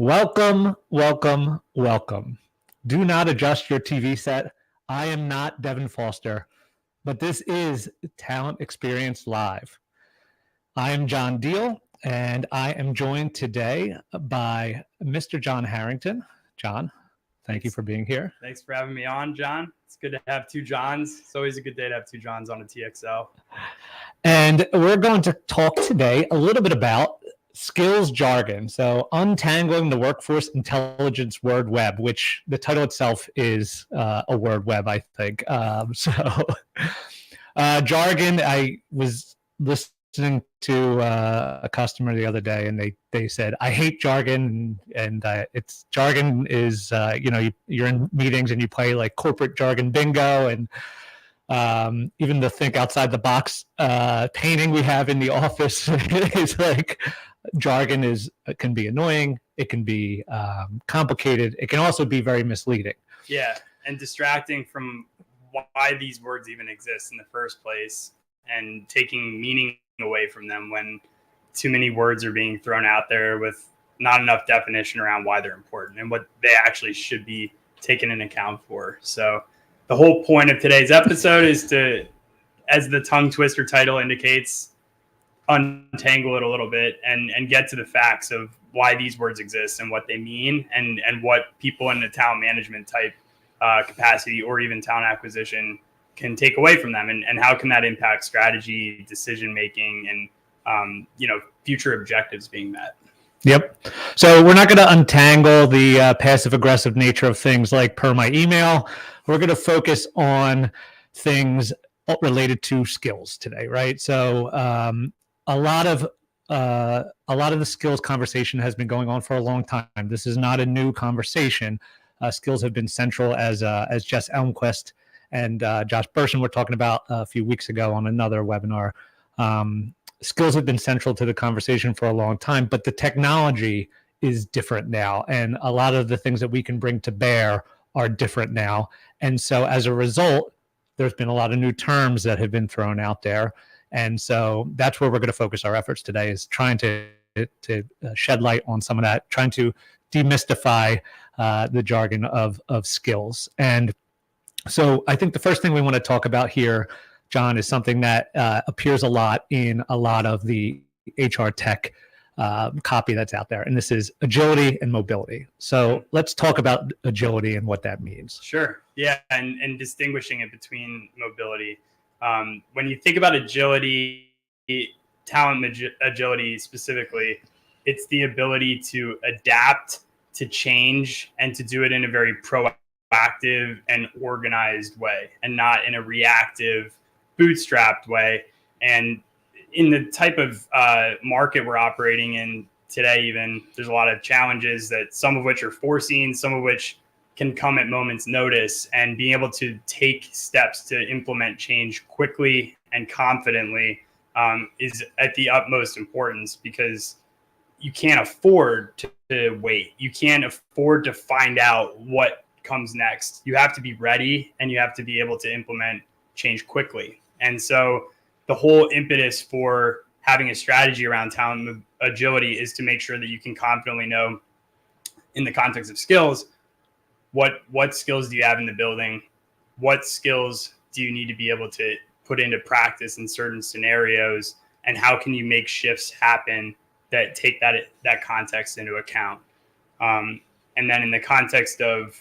Welcome, welcome, welcome. Do not adjust your TV set. I am not Devin Foster, but this is Talent Experience Live. I am John Deal, and I am joined today by Mr. John Harrington. John, thank you for being here. Thanks for having me on, John. It's good to have two Johns. It's always a good day to have two Johns on a TXL. And we're going to talk today a little bit about skills jargon. So untangling the workforce intelligence word web, which the title itself is a word web, I think. Jargon, I was listening to a customer the other day, and they said, I hate jargon. And it's jargon is, you're in meetings and you play like corporate jargon bingo, and even the think outside the box painting we have in the office is like jargon can be annoying. It can be complicated. It can also be very misleading. Yeah, and distracting from why these words even exist in the first place, and taking meaning away from them when too many words are being thrown out there with not enough definition around why they're important and what they actually should be taken into account for. So the whole point of today's episode is to, as the tongue twister title indicates, untangle it a little bit and get to the facts of why these words exist and what they mean, and what people in the talent management type capacity or even talent acquisition can take away from them, and how can that impact strategy, decision making, and future objectives being met. Yep. So we're not going to untangle the passive aggressive nature of things like per my email. We're going to focus on things related to skills today, right? So a lot of the skills conversation has been going on for a long time. This is not a new conversation. Skills have been central, as Jess Elmquist and Josh Burson were talking about a few weeks ago on another webinar. Skills have been central to the conversation for a long time, but the technology is different now, and a lot of the things that we can bring to bear are different now. And so as a result, there's been a lot of new terms that have been thrown out there. And so that's where we're going to focus our efforts today, is trying to shed light on some of that, trying to demystify the jargon of skills. And so I think the first thing we want to talk about here, John, is something that appears a lot in a lot of the HR tech copy that's out there. And this is agility and mobility. So let's talk about agility and what that means. Sure. Yeah. And distinguishing it between mobility. When you think about agility, talent agility specifically, it's the ability to adapt, to change, and to do it in a very proactive and organized way, and not in a reactive, bootstrapped way. And in the type of market we're operating in today, even, there's a lot of challenges, that some of which are foreseen, some of which can come at moment's notice, and being able to take steps to implement change quickly and confidently is at the utmost importance, because you can't afford to wait. You can't afford to find out what comes next. You have to be ready, and you have to be able to implement change quickly. And so the whole impetus for having a strategy around talent agility is to make sure that you can confidently know, in the context of skills, what skills do you have in the building? What skills do you need to be able to put into practice in certain scenarios? And how can you make shifts happen that take that context into account? And then in the context of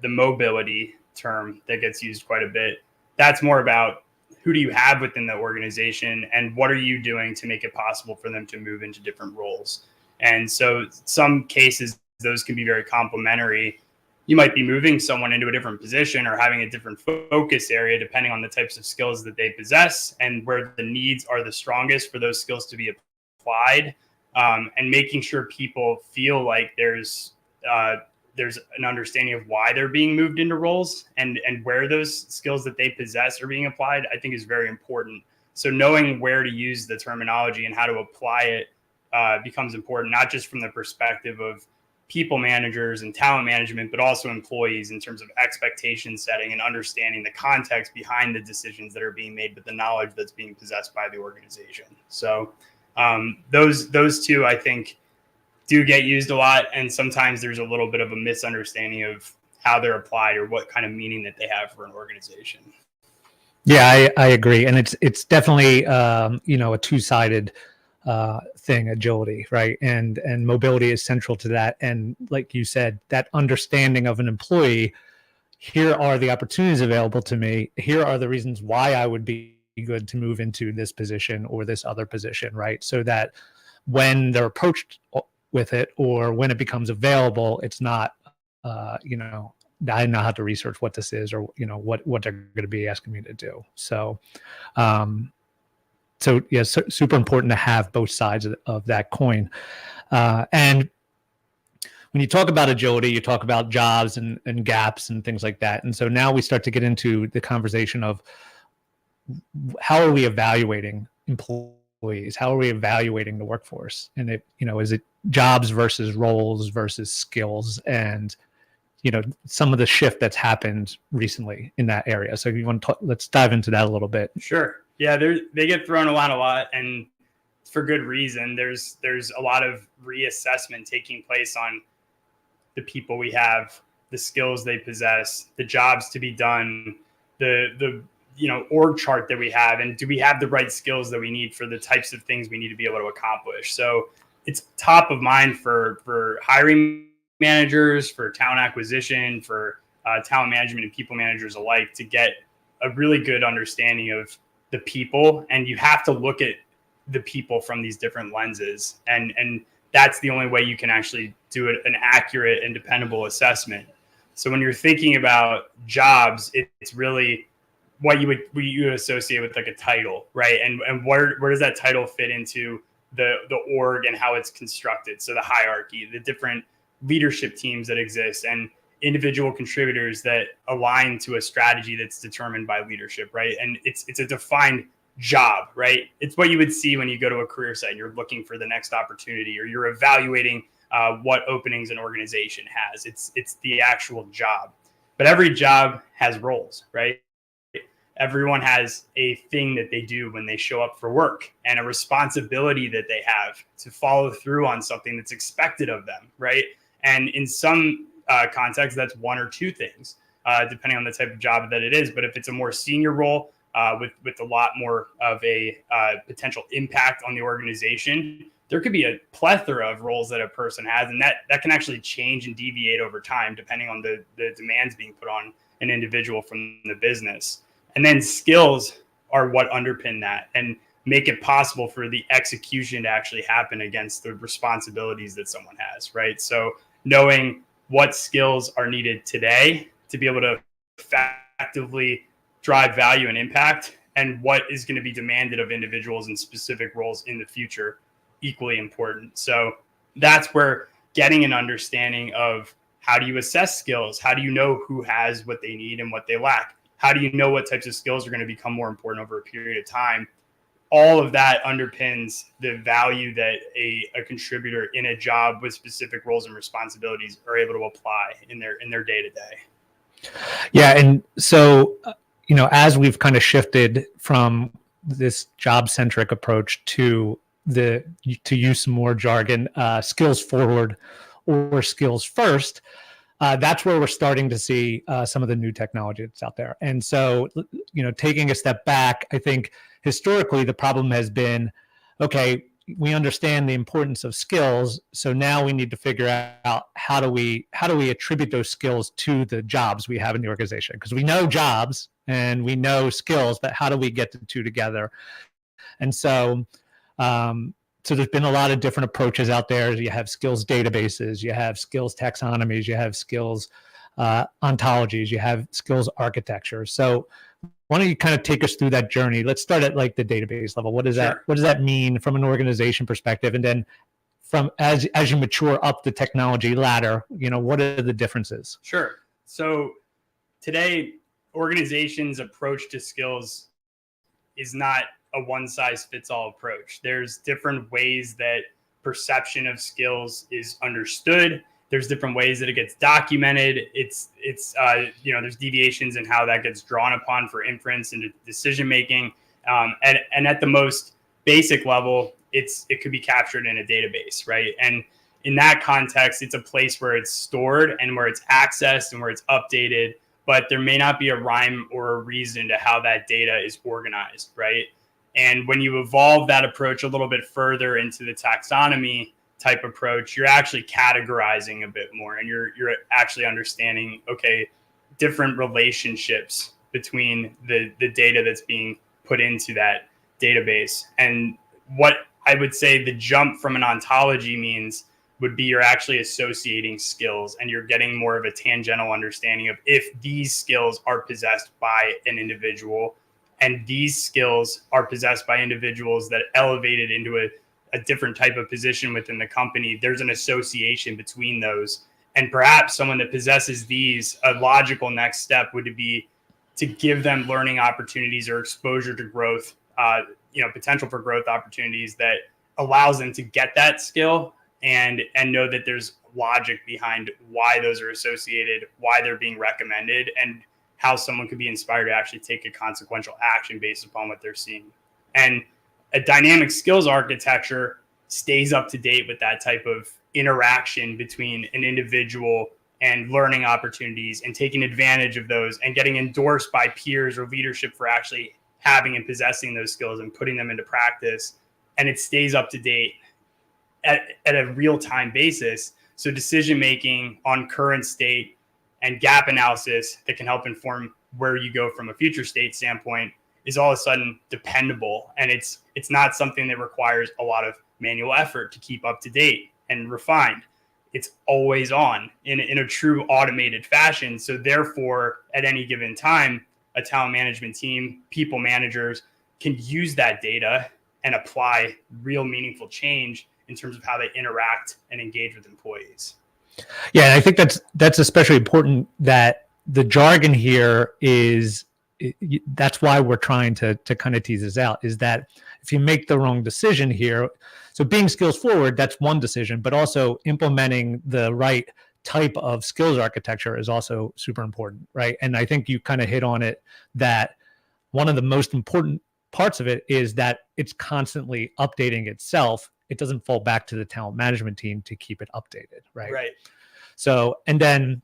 the mobility term that gets used quite a bit, that's more about who do you have within the organization, and what are you doing to make it possible for them to move into different roles? And so some cases, those can be very complementary. You might be moving someone into a different position or having a different focus area depending on the types of skills that they possess and where the needs are the strongest for those skills to be applied, and making sure people feel like there's an understanding of why they're being moved into roles, and where those skills that they possess are being applied, I think is very important. So knowing where to use the terminology and how to apply it becomes important, not just from the perspective of people managers and talent management, but also employees in terms of expectation setting and understanding the context behind the decisions that are being made, but the knowledge that's being possessed by the organization. So those two, I think, do get used a lot, and sometimes there's a little bit of a misunderstanding of how they're applied or what kind of meaning that they have for an organization. Yeah, I agree, and it's definitely a two-sided thing, agility, right? And mobility is central to that. And like you said, that understanding of an employee, here are the opportunities available to me. Here are the reasons why I would be good to move into this position or this other position, right? So that when they're approached with it or when it becomes available, it's not, I know how to research what this is or, what they're going to be asking me to do. So, super important to have both sides of that coin. And when you talk about agility, you talk about jobs and gaps and things like that. And so now we start to get into the conversation of how are we evaluating employees? How are we evaluating the workforce? And is it jobs versus roles versus skills? And, some of the shift that's happened recently in that area. So if you want to let's dive into that a little bit. Sure. Yeah, they get thrown a lot, and for good reason. There's a lot of reassessment taking place on the people we have, the skills they possess, the jobs to be done, the org chart that we have, and do we have the right skills that we need for the types of things we need to be able to accomplish. So it's top of mind for hiring managers, for talent acquisition, for talent management and people managers alike to get a really good understanding of the people. And you have to look at the people from these different lenses. And that's the only way you can actually do an accurate and dependable assessment. So when you're thinking about jobs, it's really what you associate with like a title, right? And where does that title fit into the org and how it's constructed? So the hierarchy, the different leadership teams that exist, and individual contributors that align to a strategy that's determined by leadership, right? And it's a defined job, right? It's what you would see when you go to a career site and you're looking for the next opportunity, or you're evaluating what openings an organization has. It's the actual job. But every job has roles, right? Everyone has a thing that they do when they show up for work and a responsibility that they have to follow through on something that's expected of them, right? And in some contexts, that's one or two things, depending on the type of job that it is. But if it's a more senior role with a lot more of a potential impact on the organization, there could be a plethora of roles that a person has, and that can actually change and deviate over time depending on the demands being put on an individual from the business. And then skills are what underpin that and make it possible for the execution to actually happen against the responsibilities that someone has, right? So knowing what skills are needed today to be able to effectively drive value and impact, and what is going to be demanded of individuals in specific roles in the future, equally important. So that's where getting an understanding of how do you assess skills? How do you know who has what they need and what they lack? How do you know what types of skills are going to become more important over a period of time? All of that underpins the value that a contributor in a job with specific roles and responsibilities are able to apply in their day-to-day. Yeah. And so, as we've kind of shifted from this job-centric approach to use some more jargon, skills forward or skills first, that's where we're starting to see some of the new technology that's out there. And so, taking a step back, I think historically the problem has been, okay, we understand the importance of skills, so now we need to figure out how do we attribute those skills to the jobs we have in the organization, because we know jobs and we know skills, but how do we get the two together? And so there's been a lot of different approaches out there. You have skills databases, you have skills taxonomies, you have skills ontologies, you have skills architecture. So why don't you kind of take us through that journey? Let's start at like the database level. What does that mean from an organization perspective? And then from as you mature up the technology ladder, what are the differences? Sure. So today, organizations' approach to skills is not a one-size-fits-all approach. There's different ways that perception of skills is understood. There's different ways that it gets documented. There's deviations in how that gets drawn upon for inference and decision making. And at the most basic level, it could be captured in a database, right? And in that context, it's a place where it's stored and where it's accessed and where it's updated, but there may not be a rhyme or a reason to how that data is organized, right? And when you evolve that approach a little bit further into the taxonomy type approach, you're actually categorizing a bit more, and you're actually understanding, okay, different relationships between the data that's being put into that database. And what I would say the jump from an ontology means would be you're actually associating skills, and you're getting more of a tangential understanding of if these skills are possessed by an individual, and these skills are possessed by individuals that elevated into a different type of position within the company, there's an association between those. And perhaps someone that possesses these, a logical next step would be to give them learning opportunities or exposure to growth, potential for growth opportunities that allows them to get that skill and know that there's logic behind why those are associated, why they're being recommended, and how someone could be inspired to actually take a consequential action based upon what they're seeing. And a dynamic skills architecture stays up to date with that type of interaction between an individual and learning opportunities and taking advantage of those and getting endorsed by peers or leadership for actually having and possessing those skills and putting them into practice. And it stays up to date at a real-time basis. So decision-making on current state and gap analysis that can help inform where you go from a future state standpoint is all of a sudden dependable. And it's not something that requires a lot of manual effort to keep up to date and refined. It's always on in a true automated fashion. So therefore, at any given time, a talent management team, people managers can use that data and apply real meaningful change in terms of how they interact and engage with employees. Yeah, and I think that's especially important, that the jargon here is, that's why we're trying to kind of tease this out, is that if you make the wrong decision here, so being skills forward, that's one decision, but also implementing the right type of skills architecture is also super important, right? And I think you kind of hit on it, that one of the most important parts of it is that it's constantly updating itself. It doesn't fall back to the talent management team to keep it updated, right? Right. So, and then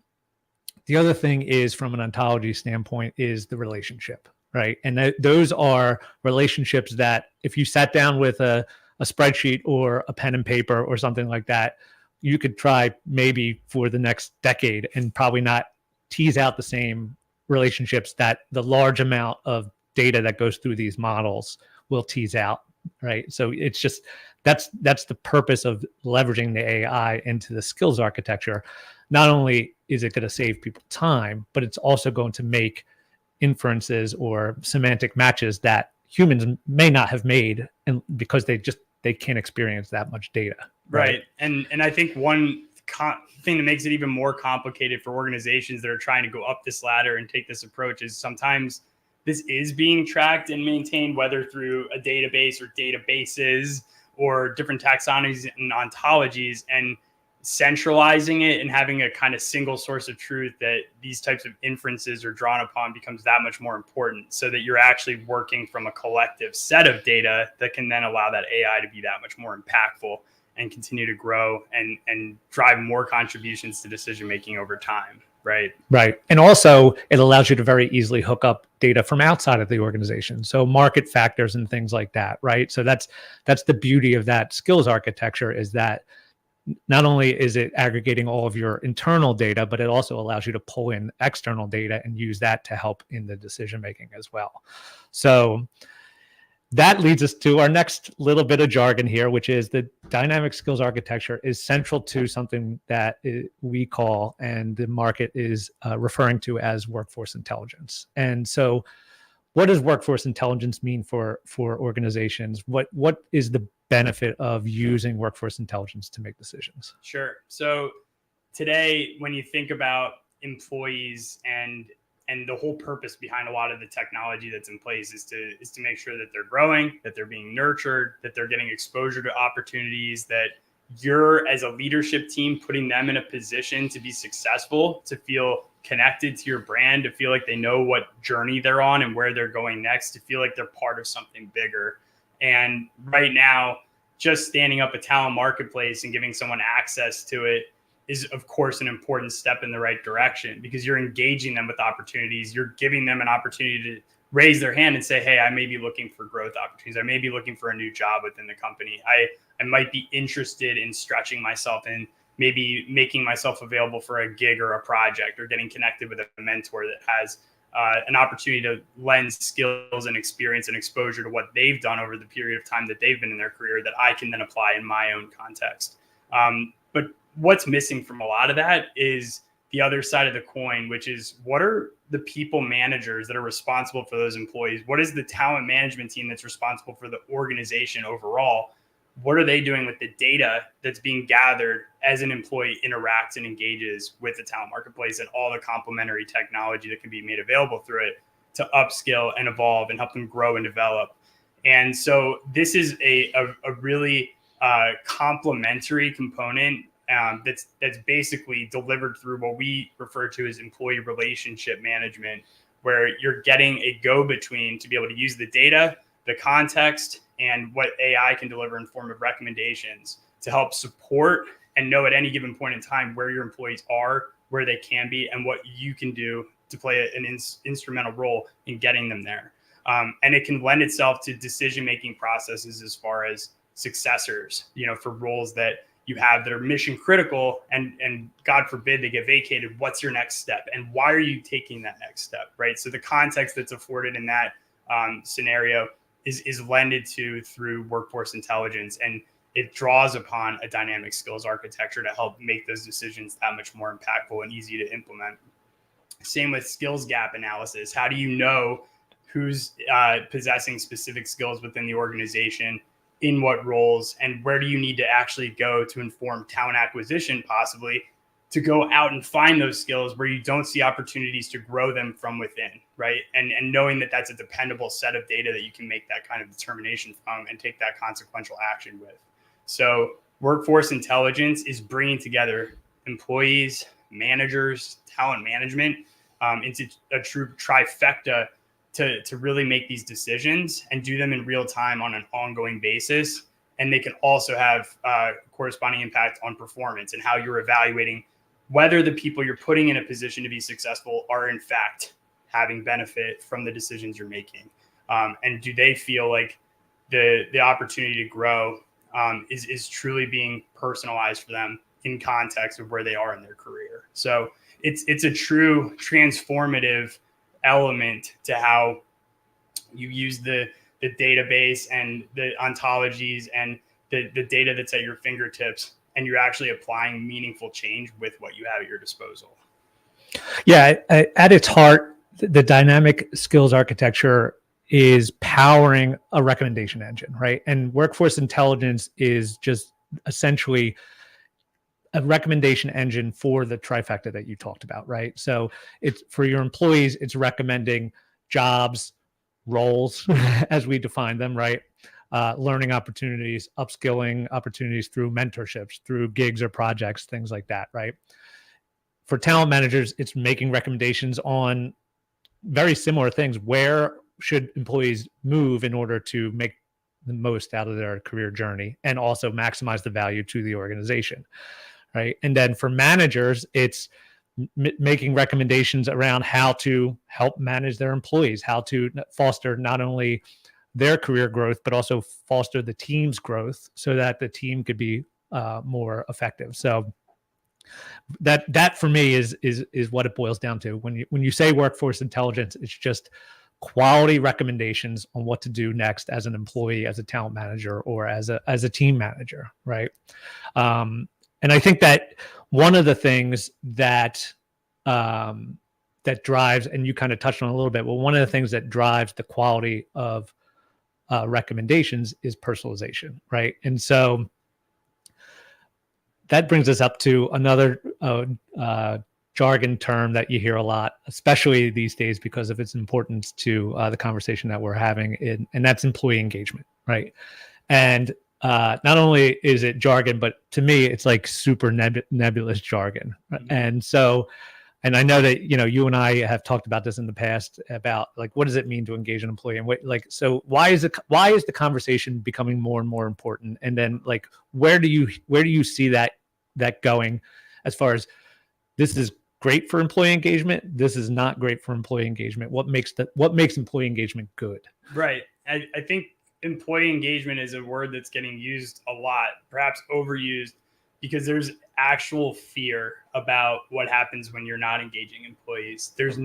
the other thing is, from an ontology standpoint, is the relationship, right? And those are relationships that if you sat down with a spreadsheet or a pen and paper or something like that, you could try maybe for the next decade and probably not tease out the same relationships that the large amount of data that goes through these models will tease out, right? So it's just, that's the purpose of leveraging the AI into the skills architecture. Not only is it going to save people time, but it's also going to make inferences or semantic matches that humans may not have made, and because they can't experience that much data. Right. And I think one thing that makes it even more complicated for organizations that are trying to go up this ladder and take this approach is sometimes this is being tracked and maintained, whether through a database or databases or different taxonomies and ontologies, and centralizing it and having a kind of single source of truth that these types of inferences are drawn upon becomes that much more important, so that you're actually working from a collective set of data that can then allow that AI to be that much more impactful and continue to grow and drive more contributions to decision making over time. Right. Right. And also it allows you to very easily hook up data from outside of the organization. So market factors and things like that. Right. So that's the beauty of that skills architecture, is that not only is it aggregating all of your internal data, but it also allows you to pull in external data and use that to help in the decision making as well. So that leads us to our next little bit of jargon here, which is the dynamic skills architecture is central to something that we call, and the market is referring to as, workforce intelligence. And so what does workforce intelligence mean for organizations? What is the benefit of using workforce intelligence to make decisions? Sure. So today, when you think about employees and the whole purpose behind a lot of the technology that's in place is to make sure that they're growing, that they're being nurtured, that they're getting exposure to opportunities, that you're, as a leadership team, putting them in a position to be successful, to feel connected to your brand, to feel like they know what journey they're on and where they're going next, to feel like they're part of something bigger. And right now, just standing up a talent marketplace and giving someone access to it is, of course, an important step in the right direction, because you're engaging them with opportunities. You're giving them an opportunity to raise their hand and say, hey, I may be looking for growth opportunities. I may be looking for a new job within the company. I might be interested in stretching myself and maybe making myself available for a gig or a project, or getting connected with a mentor that has an opportunity to lend skills and experience and exposure to what they've done over the period of time that they've been in their career that I can then apply in my own context. But what's missing from a lot of that is the other side of the coin, which is, what are the people managers that are responsible for those employees? What is the talent management team that's responsible for the organization overall? What are they doing with the data that's being gathered as an employee interacts and engages with the talent marketplace and all the complementary technology that can be made available through it to upskill and evolve and help them grow and develop? And so this is a really complementary component that's basically delivered through what we refer to as employee relationship management, where you're getting a go-between to be able to use the data, the context, and what AI can deliver in form of recommendations to help support and know at any given point in time where your employees are, where they can be, and what you can do to play an instrumental role in getting them there. And it can lend itself to decision-making processes as far as successors, for roles that you have that are mission critical, and God forbid they get vacated. What's your next step, and why are you taking that next step, right? So the context that's afforded in that scenario is lended to through workforce intelligence, and it draws upon a dynamic skills architecture to help make those decisions that much more impactful and easy to implement. Same with skills gap analysis. How do you know who's possessing specific skills within the organization, in what roles, and where do you need to actually go to inform talent acquisition, possibly to go out and find those skills where you don't see opportunities to grow them from within, right? And knowing that that's a dependable set of data that you can make that kind of determination from and take that consequential action with. So workforce intelligence is bringing together employees, managers, talent management into a true trifecta to really make these decisions and do them in real time on an ongoing basis. And they can also have corresponding impact on performance and how you're evaluating whether the people you're putting in a position to be successful are in fact having benefit from the decisions you're making. And do they feel like the opportunity to grow is truly being personalized for them in context of where they are in their career? So it's a true transformative element to how you use the database and the ontologies and the data that's at your fingertips, and you're actually applying meaningful change with what you have at your disposal. Yeah, at its heart, the dynamic skills architecture is powering a recommendation engine, right? And workforce intelligence is just essentially a recommendation engine for the trifecta that you talked about, right? So it's for your employees, it's recommending jobs, roles as we define them, right? Learning opportunities, upskilling opportunities through mentorships, through gigs or projects, things like that, right? For talent managers, it's making recommendations on very similar things. Where should employees move in order to make the most out of their career journey and also maximize the value to the organization, right? And then for managers, it's making recommendations around how to help manage their employees, how to foster not only their career growth, but also foster the team's growth so that the team could be more effective. So that for me is what it boils down to. When you say workforce intelligence, it's just quality recommendations on what to do next as an employee, as a talent manager, or as a team manager, right? And I think that one of the things that that drives, and you kind of touched on a little bit, well, one of the things that drives the quality of recommendations is personalization, right? And so that brings us up to another jargon term that you hear a lot, especially these days because of its importance to the conversation that we're having, and that's employee engagement, right? And not only is it jargon, but to me, it's like super nebulous jargon. Mm-hmm. And so and I know that, you and I have talked about this in the past about like, what does it mean to engage an employee, and so why is the conversation becoming more and more important? And then like, where do you see that going, as far as this is great for employee engagement, this is not great for employee engagement? What makes employee engagement good? Right. I think employee engagement is a word that's getting used a lot, perhaps overused, because there's actual fear about what happens when you're not engaging employees. There's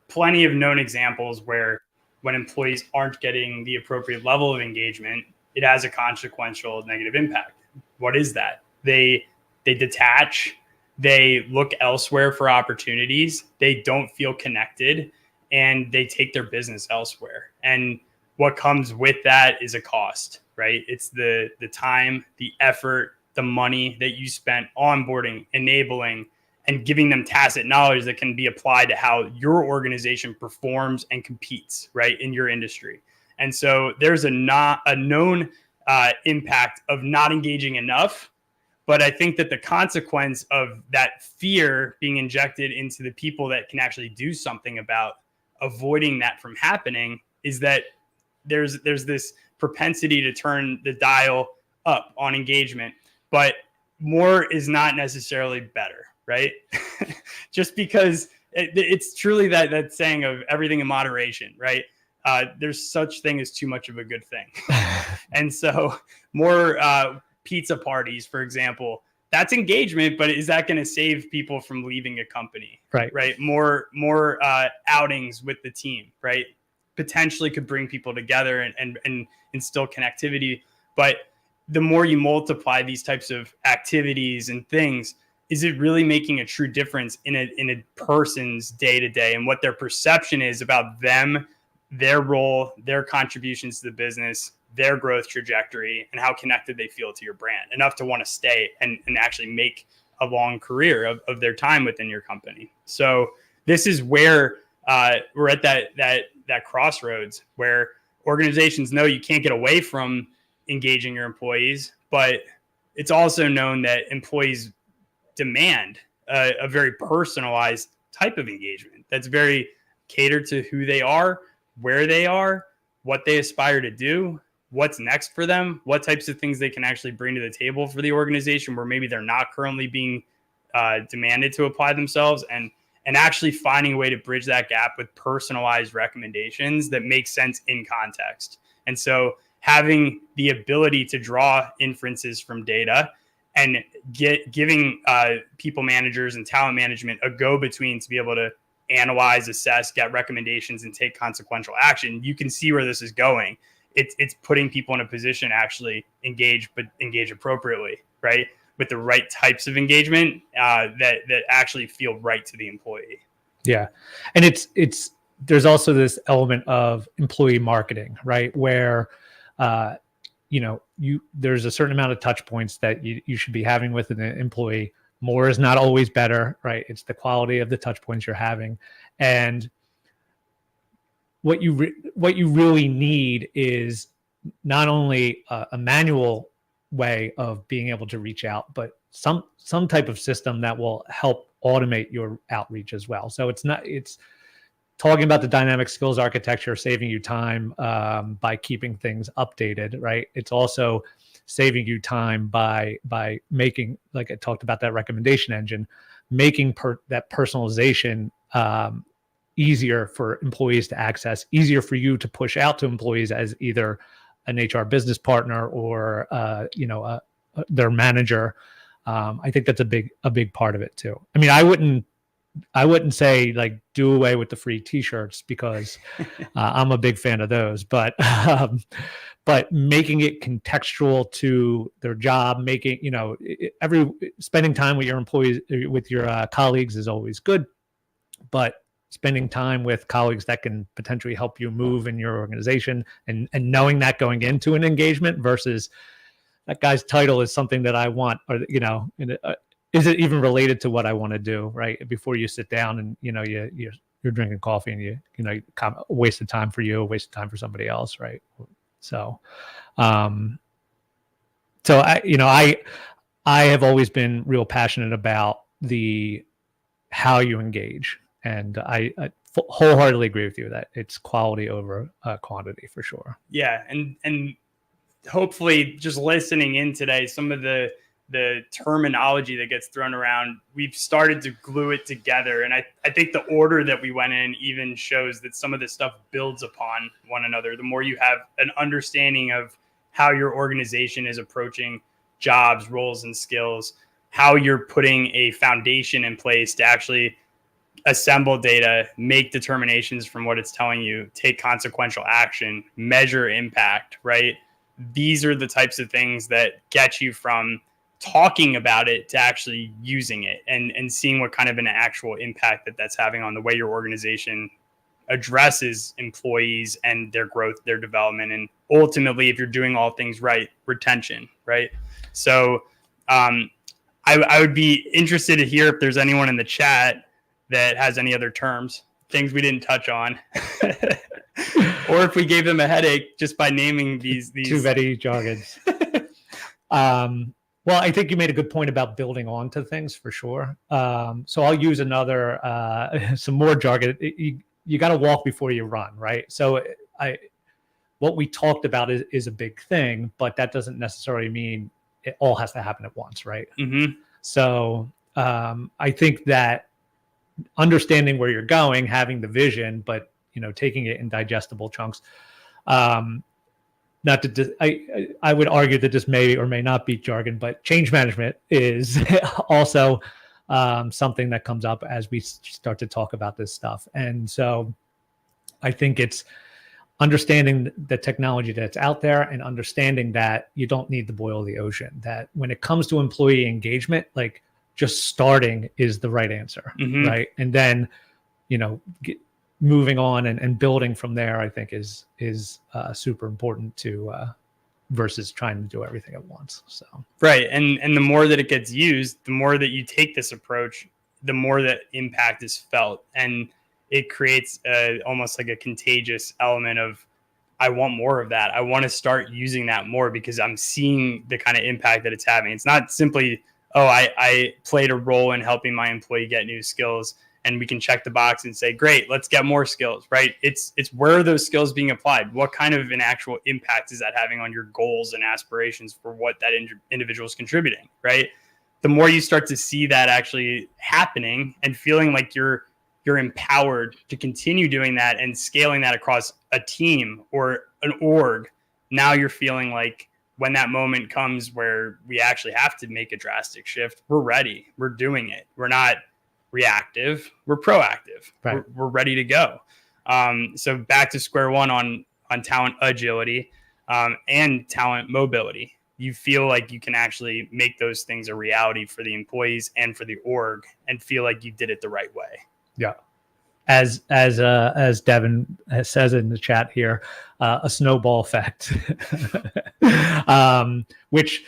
plenty of known examples where when employees aren't getting the appropriate level of engagement, it has a consequential negative impact. What is that? They detach, they look elsewhere for opportunities, they don't feel connected, and they take their business elsewhere. And what comes with that is a cost, right? It's the time, the effort, the money that you spent onboarding, enabling, and giving them tacit knowledge that can be applied to how your organization performs and competes, right, in your industry. And so there's a known impact of not engaging enough. But I think that the consequence of that fear being injected into the people that can actually do something about avoiding that from happening is that there's this propensity to turn the dial up on engagement, but more is not necessarily better, right? Just because it's truly that saying of everything in moderation, right? There's such thing as too much of a good thing. And so more pizza parties, for example, that's engagement, but is that going to save people from leaving a company? Right. More outings with the team, right? Potentially could bring people together and instill connectivity. But the more you multiply these types of activities and things, is it really making a true difference in a person's day to day and what their perception is about them, their role, their contributions to the business, their growth trajectory, and how connected they feel to your brand, enough to want to stay and actually make a long career of their time within your company. So this is where we're at that crossroads where organizations know you can't get away from engaging your employees, but it's also known that employees demand a very personalized type of engagement that's very catered to who they are, where they are, what they aspire to do, what's next for them, what types of things they can actually bring to the table for the organization where maybe they're not currently being demanded to apply themselves, and actually finding a way to bridge that gap with personalized recommendations that make sense in context. And so having the ability to draw inferences from data and giving people managers and talent management a go-between to be able to analyze, assess, get recommendations, and take consequential action. You can see where this is going. It's putting people in a position to actually engage, but engage appropriately, right? With the right types of engagement that actually feel right to the employee. Yeah. And there's also this element of employee marketing, right? Where, there's a certain amount of touch points that you should be having with an employee. More is not always better, right? It's the quality of the touch points you're having. And what you really need is not only a manual way of being able to reach out, but some type of system that will help automate your outreach as well. So it's talking about the dynamic skills architecture, saving you time by keeping things updated, right? It's also saving you time by making, like I talked about, that recommendation engine, making that personalization easier for employees to access, easier for you to push out to employees as either an HR business partner or their manager. I think that's a big part of it too. I mean, I wouldn't say like do away with the free T-shirts because I'm a big fan of those, but making it contextual to their job, making spending time with your employees, with your colleagues is always good, but spending time with colleagues that can potentially help you move in your organization and knowing that going into an engagement versus that guy's title is something that I want, or is it even related to what I want to do, right? Before you sit down and you're drinking coffee and you waste of time for you, a waste of time for somebody else, right? So I have always been real passionate about the how you engage. And I wholeheartedly agree with you that it's quality over quantity for sure. Yeah, and hopefully, just listening in today, some of the terminology that gets thrown around, we've started to glue it together. And I think the order that we went in even shows that some of this stuff builds upon one another. The more you have an understanding of how your organization is approaching jobs, roles, and skills, how you're putting a foundation in place to actually assemble data, make determinations from what it's telling you, take consequential action, measure impact, right? These are the types of things that get you from talking about it to actually using it and seeing what kind of an actual impact that's having on the way your organization addresses employees and their growth, their development, and ultimately, if you're doing all things right, retention, right? So I would be interested to hear if there's anyone in the chat that has any other terms, things we didn't touch on, or if we gave them a headache just by naming these too many jargons. Well, I think you made a good point about building onto things for sure. So I'll use another, some more jargon. You got to walk before you run, right? So what we talked about is a big thing, but that doesn't necessarily mean it all has to happen at once, right? Mm-hmm. So I think that understanding where you're going, having the vision, but taking it in digestible chunks. Not to, I would argue that this may or may not be jargon, but change management is also something that comes up as we start to talk about this stuff. And so I think it's understanding the technology that's out there and understanding that you don't need to boil the ocean, that when it comes to employee engagement, like just starting is the right answer, mm-hmm. right? And then, moving on and building from there, I think is super important to versus trying to do everything at once. So right, and the more that it gets used, the more that you take this approach, the more that impact is felt, and it creates almost like a contagious element of, I want more of that. I want to start using that more because I'm seeing the kind of impact that it's having. It's not simply, oh, I played a role in helping my employee get new skills, and we can check the box and say, great, let's get more skills, right? It's where are those skills being applied? What kind of an actual impact is that having on your goals and aspirations for what that individual is contributing, right? The more you start to see that actually happening and feeling like you're empowered to continue doing that and scaling that across a team or an org, now you're feeling like when that moment comes where we actually have to make a drastic shift, we're ready. We're doing it. We're not reactive, we're proactive. Right. We're ready to go. So back to square one on talent agility and talent mobility. You feel like you can actually make those things a reality for the employees and for the org, and feel like you did it the right way. Yeah. As Devin says in the chat here, a snowball effect, which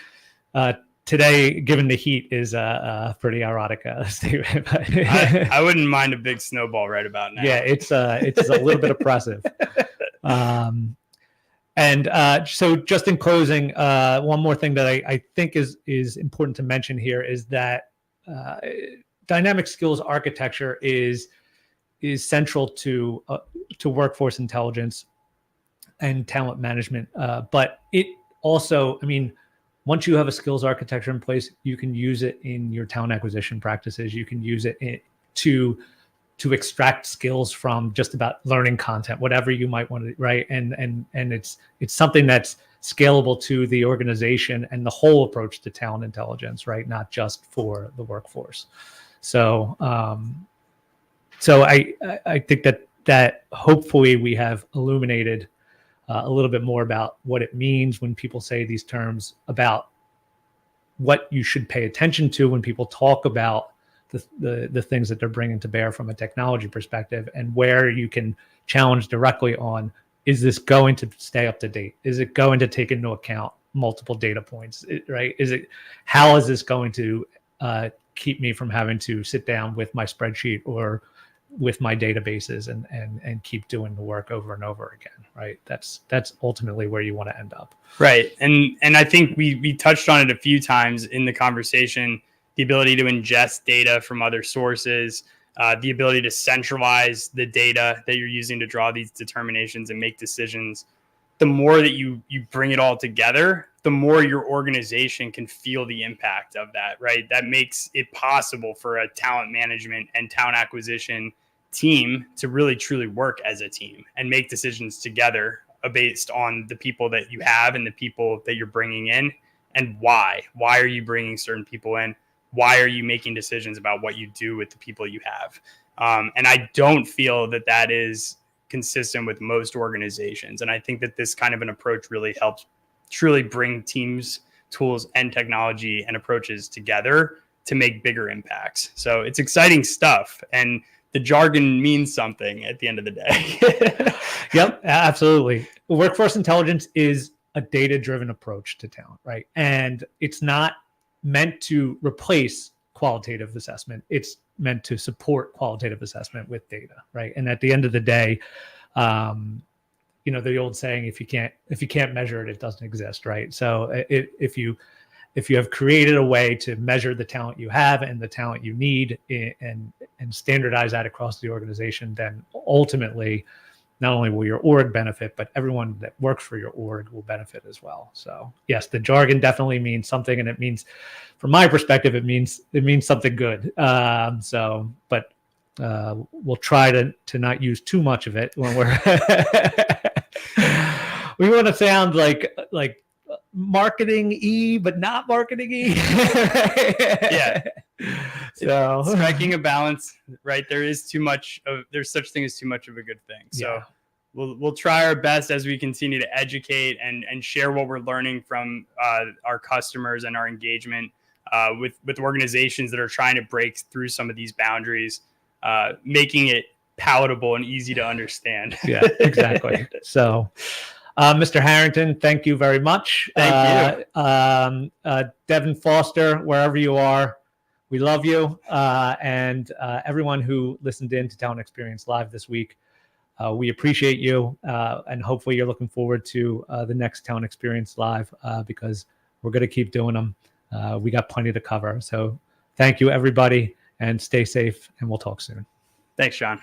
today, given the heat, is a pretty ironic statement. I wouldn't mind a big snowball right about now. Yeah, it's a little bit oppressive. So just in closing, one more thing that I think is important to mention here is that dynamic skills architecture is central to workforce intelligence and talent management. But it also, once you have a skills architecture in place, you can use it in your talent acquisition practices. You can use it to extract skills from just about learning content, whatever you might want to, right? And it's something that's scalable to the organization and the whole approach to talent intelligence, right? Not just for the workforce. So I think that hopefully we have illuminated a little bit more about what it means when people say these terms, about what you should pay attention to when people talk about the things that they're bringing to bear from a technology perspective, and where you can challenge directly on, is this going to stay up to date? Is it going to take into account multiple data points, right? How is this going to keep me from having to sit down with my spreadsheet or with my databases and keep doing the work over and over again, right? That's ultimately where you want to end up. Right. And I think we touched on it a few times in the conversation, the the ability to ingest data from other sources, the ability to centralize the data that you're using to draw these determinations and make decisions. The more that you bring it all together, the more your organization can feel the impact of that, right? That makes it possible for a talent management and talent acquisition team to really truly work as a team and make decisions together based on the people that you have and the people that you're bringing in, and why are you bringing certain people in? Why are you making decisions about what you do with the people you have? And I don't feel that is consistent with most organizations. And I think that this kind of an approach really helps truly bring teams, tools, and technology and approaches together to make bigger impacts. So it's exciting stuff. And the jargon means something at the end of the day. Yep, absolutely. Workforce intelligence is a data-driven approach to talent, right? And it's not meant to replace qualitative assessment. It's meant to support qualitative assessment with data, right? And at the end of the day, the old saying, if you can't measure it, it doesn't exist, right? So if you have created a way to measure the talent you have and the talent you need and standardize that across the organization, then ultimately, not only will your org benefit, but everyone that works for your org will benefit as well. So yes, the jargon definitely means something, and it means, from my perspective, it means something good. But we'll try to not use too much of it when we're. We want to sound like marketing-y, but not marketing-y. Yeah. So striking a balance, right? There's such thing as too much of a good thing. So yeah. We'll try our best as we continue to educate and share what we're learning from our customers and our engagement with organizations that are trying to break through some of these boundaries, making it palatable and easy to understand. Yeah, exactly. So, Mr. Harrington, thank you very much. Thank you. Devin Foster, wherever you are, we love you. And everyone who listened in to Talent Experience Live this week, we appreciate you. And hopefully you're looking forward to the next Talent Experience Live because we're going to keep doing them. We got plenty to cover. So thank you, everybody, and stay safe, and we'll talk soon. Thanks, John.